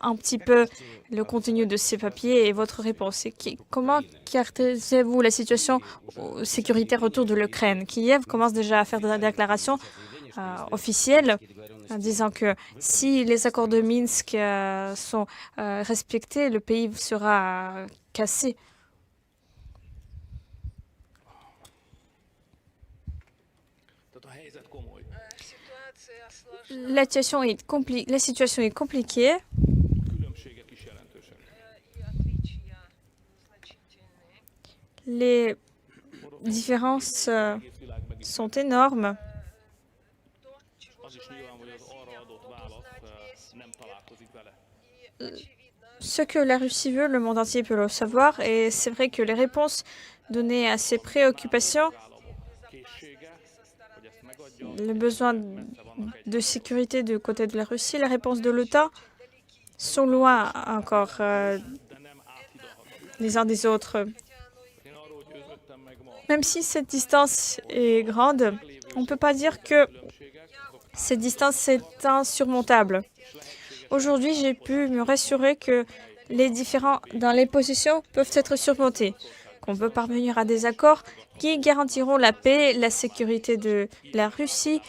un petit peu le contenu de ces papiers et votre réponse. Comment caractérisez-vous la situation sécuritaire autour de l'Ukraine? Kiev commence déjà à faire des déclarations officielles en disant que si les accords de Minsk sont respectés, le pays sera cassé. La situation est compliquée. Les différences sont énormes. Ce que la Russie veut, le monde entier peut le savoir, et c'est vrai que les réponses données à ces préoccupations, le besoin de sécurité du côté de la Russie, la réponse de l'OTAN sont loin encore les uns des autres. Même si cette distance est grande, on ne peut pas dire que cette distance est insurmontable. Aujourd'hui, j'ai pu me rassurer que les différends dans les positions peuvent être surmontés, qu'on peut parvenir à des accords qui garantiront la paix, la sécurité de la Russie,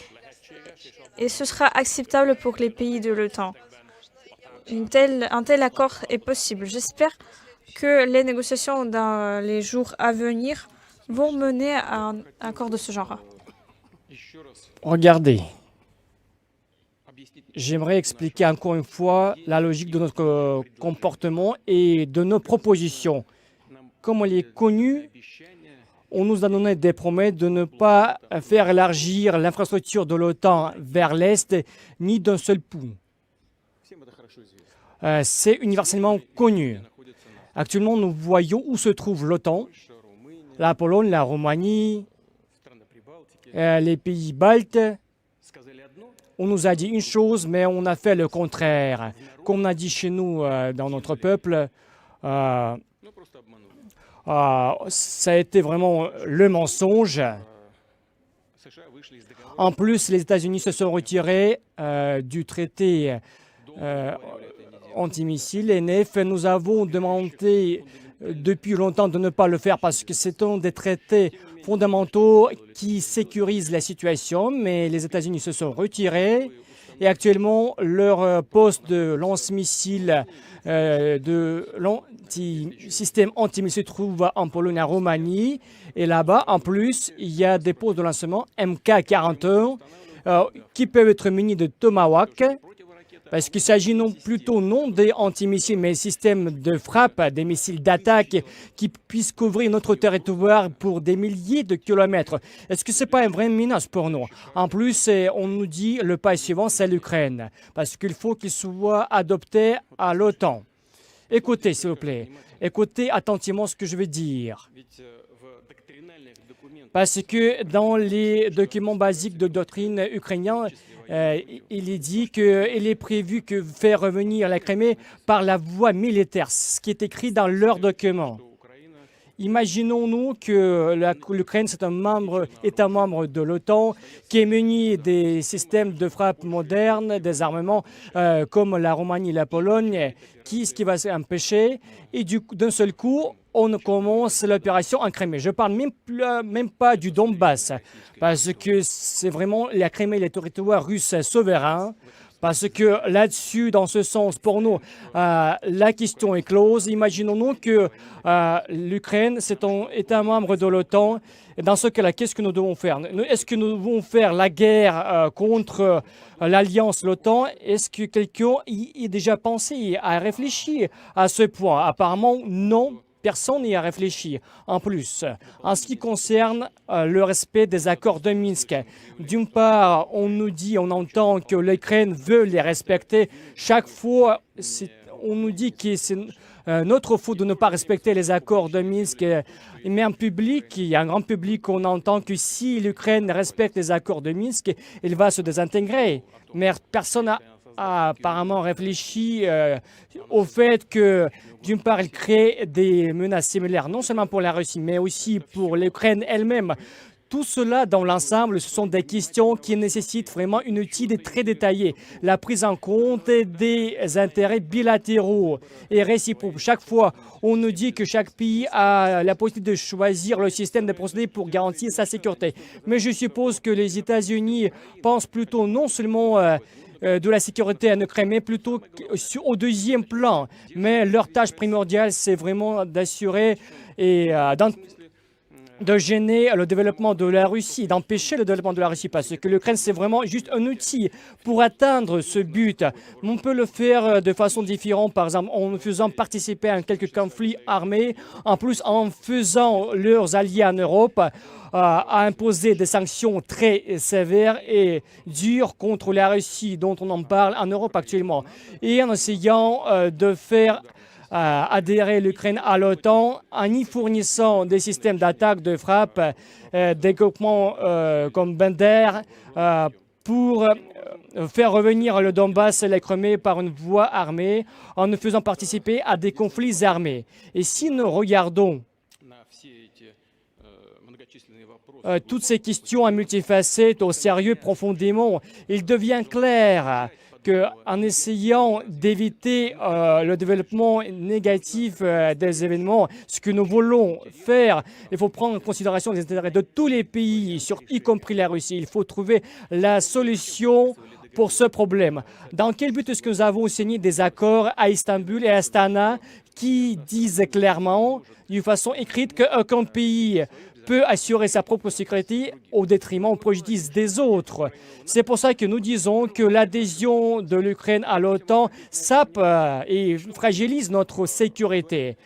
et ce sera acceptable pour les pays de l'OTAN. Un tel accord est possible. J'espère que les négociations dans les jours à venir vont mener à un accord de ce genre. Regardez, j'aimerais expliquer encore une fois la logique de notre comportement et de nos propositions. Comme elle est connue, on nous a donné des promesses de ne pas faire élargir l'infrastructure de l'OTAN vers l'Est, ni d'un seul coup. C'est universellement connu. Actuellement, nous voyons où se trouve l'OTAN, la Pologne, la Roumanie, les pays baltes. On nous a dit une chose, mais on a fait le contraire. Comme on a dit chez nous, dans notre peuple, ça a été vraiment le mensonge. En plus, les États-Unis se sont retirés du traité antimissile NF. Nous avons demandé depuis longtemps de ne pas le faire parce que c'est un des traités fondamentaux qui sécurisent la situation, mais les États-Unis se sont retirés et actuellement leur poste de lance-missile de système antimissile se trouve en Pologne, en Roumanie, et là-bas en plus il y a des postes de lancement MK-41 qui peuvent être munis de Tomahawk, parce qu'il s'agit plutôt non des antimissiles, mais des systèmes de frappe, des missiles d'attaque qui puissent couvrir notre territoire pour des milliers de kilomètres. Est-ce que ce n'est pas une vraie menace pour nous? En plus, on nous dit le pas suivant, c'est l'Ukraine, parce qu'il faut qu'il soit adopté à l'OTAN. Écoutez, s'il vous plaît, écoutez attentivement ce que je vais dire. Parce que dans les documents basiques de doctrine ukrainiens, il est dit qu'il est prévu que faire revenir la Crimée par la voie militaire, ce qui est écrit dans leurs documents. Imaginons-nous que l'Ukraine, c'est un État membre de l'OTAN qui est muni des systèmes de frappe modernes, des armements comme la Roumanie et la Pologne, ce qui va s'empêcher. Et d'un seul coup, on commence l'opération en Crimée. Je ne parle même pas du Donbass, parce que c'est vraiment la Crimée, les territoires russes souverains. Parce que là-dessus, dans ce sens, pour nous, la question est close. Imaginons-nous que l'Ukraine, c'est un État membre de l'OTAN. Et dans ce cas-là, qu'est-ce que nous devons faire? Est-ce que nous devons faire la guerre contre l'Alliance, l'OTAN? Est-ce que quelqu'un y a déjà pensé, a réfléchi à ce point? Apparemment, non. Personne n'y a réfléchi. En plus, en ce qui concerne le respect des accords de Minsk, d'une part, on nous dit, on entend que l'Ukraine veut les respecter. Chaque fois, on nous dit que c'est notre faute de ne pas respecter les accords de Minsk. Mais en public, il y a un grand public, on entend que si l'Ukraine respecte les accords de Minsk, elle va se désintégrer. Mais personne n'a apparemment réfléchi au fait que, d'une part, il crée des menaces similaires, non seulement pour la Russie, mais aussi pour l'Ukraine elle-même. Tout cela, dans l'ensemble, ce sont des questions qui nécessitent vraiment une étude très détaillée. La prise en compte des intérêts bilatéraux et réciproques. Chaque fois, on nous dit que chaque pays a la possibilité de choisir le système de procédé pour garantir sa sécurité. Mais je suppose que les États-Unis pensent plutôt non seulement de la sécurité en Ukraine, mais plutôt au deuxième plan. Mais leur tâche primordiale, c'est vraiment d'assurer et de gêner le développement de la Russie, d'empêcher le développement de la Russie, parce que l'Ukraine, c'est vraiment juste un outil pour atteindre ce but. On peut le faire de façon différente, par exemple en faisant participer à quelques conflits armés, en plus en faisant leurs alliés en Europe à imposer des sanctions très sévères et dures contre la Russie, dont on en parle en Europe actuellement, et en essayant de faire adhérer l'Ukraine à l'OTAN en y fournissant des systèmes d'attaque, de frappe, des groupements comme Bender pour faire revenir le Donbass et la Crimée par une voie armée en nous faisant participer à des conflits armés. Et si nous regardons toutes ces questions à multifacettes au sérieux profondément, il devient clair qu'en essayant d'éviter le développement négatif des événements, ce que nous voulons faire, il faut prendre en considération les intérêts de tous les pays, y compris la Russie. Il faut trouver la solution pour ce problème. Dans quel but est-ce que nous avons signé des accords à Istanbul et à Astana qui disent clairement, d'une façon écrite, qu'aucun pays peut assurer sa propre sécurité au détriment, au préjudice des autres. C'est pour ça que nous disons que l'adhésion de l'Ukraine à l'OTAN sape et fragilise notre sécurité.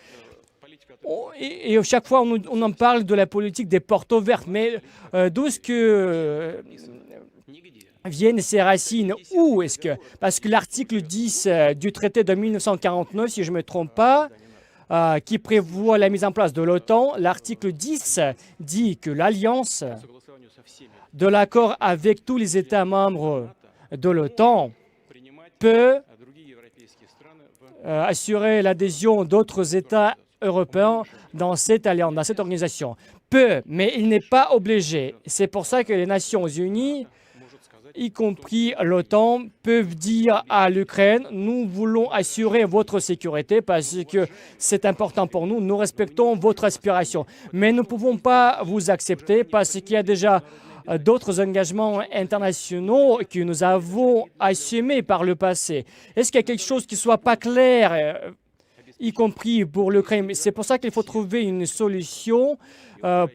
Et chaque fois, on en parle de la politique des portes ouvertes, mais d'où est-ce que viennent ces racines? Où est-ce que... Parce que l'article 10 du traité de 1949, si je ne me trompe pas, qui prévoit la mise en place de l'OTAN, l'article 10 dit que l'alliance de l'accord avec tous les États membres de l'OTAN peut assurer l'adhésion d'autres États européens dans cette alliance, dans cette organisation. Peut, mais il n'est pas obligé. C'est pour ça que les Nations Unies, y compris l'OTAN, peuvent dire à l'Ukraine, nous voulons assurer votre sécurité parce que c'est important pour nous, nous respectons votre aspiration. Mais nous ne pouvons pas vous accepter parce qu'il y a déjà d'autres engagements internationaux que nous avons assumés par le passé. Est-ce qu'il y a quelque chose qui ne soit pas clair, y compris pour l'Ukraine? C'est pour ça qu'il faut trouver une solution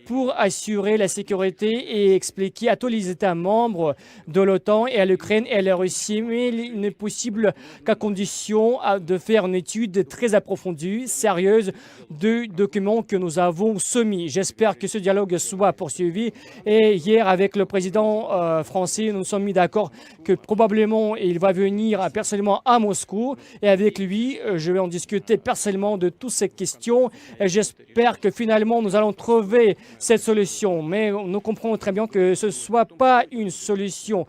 pour assurer la sécurité et expliquer à tous les États membres de l'OTAN et à l'Ukraine et à la Russie, mais il n'est possible qu'à condition de faire une étude très approfondie, sérieuse, du document que nous avons soumis. J'espère que ce dialogue soit poursuivi. Et hier, avec le président français, nous nous sommes mis d'accord que probablement il va venir personnellement à Moscou. Et avec lui, je vais en discuter personnellement de toutes ces questions. Et j'espère que finalement, nous allons trouver cette solution, mais nous comprenons très bien que ce ne soit pas une solution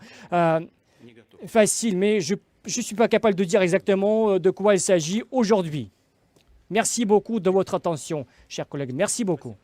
facile, mais je ne suis pas capable de dire exactement de quoi il s'agit aujourd'hui. Merci beaucoup de votre attention, chers collègues. Merci beaucoup.